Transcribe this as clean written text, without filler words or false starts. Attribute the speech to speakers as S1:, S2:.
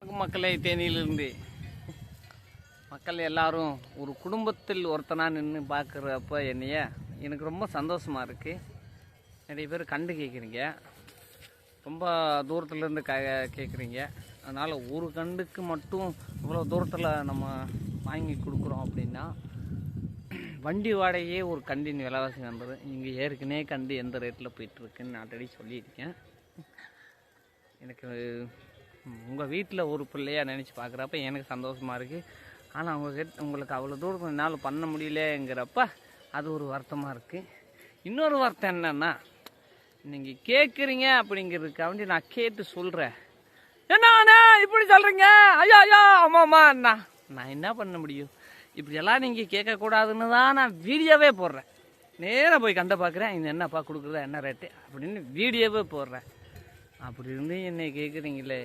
S1: மக்களை தேனியிலிருந்து மக்கள் எல்லாரும் ஒரு குடும்பத்தில் ஒருத்தனாக நின்று பார்க்குறப்ப எனக்கு ரொம்ப சந்தோஷமாக இருக்குது. நிறைய பேர் கண்டு கேட்குறீங்க, ரொம்ப தூரத்துலேருந்து கேட்குறீங்க. அதனால் ஒரு கண்டுக்கு மட்டும் இவ்வளோ தூரத்தில் நம்ம வாங்கி கொடுக்குறோம் அப்படின்னா வண்டி வாடகையே ஒரு கண்டின் விலைவாசி வந்துடும். இங்கே ஏற்கனவே கண்டு எந்த ரேட்டில் போயிட்டுருக்குன்னு நான் ஆல்ரெடி சொல்லியிருக்கேன். எனக்கு உங்கள் வீட்டில் ஒரு பிள்ளையாக நினச்சி பார்க்குறப்ப எனக்கு சந்தோஷமாக இருக்குது. ஆனால் உங்களுக்கு அவ்வளோ தூரம் என்னால் பண்ண முடியலங்கிறப்ப அது ஒரு வருத்தமாக இருக்குது. இன்னொரு வருத்தம் என்னென்னா, நீங்கள் கேட்குறீங்க அப்படிங்கிறதுக்காண்டி நான் கேட்டு சொல்கிறேன். என்னண்ணா இப்படி சொல்கிறீங்க? ஐயா ஐயா ஆமாம்மா அண்ணா, நான் என்ன பண்ண முடியும்? இப்படியெல்லாம் நீங்கள் கேட்கக்கூடாதுன்னு தான் நான் வீடியோவே போடுறேன். நேராக போய் கண்ட பார்க்குறேன், இது என்னப்பா கொடுக்குறதா, என்ன ரேட்டு அப்படின்னு வீடியோவே போடுறேன். அப்படி இருந்து என்னை கேட்குறீங்களே.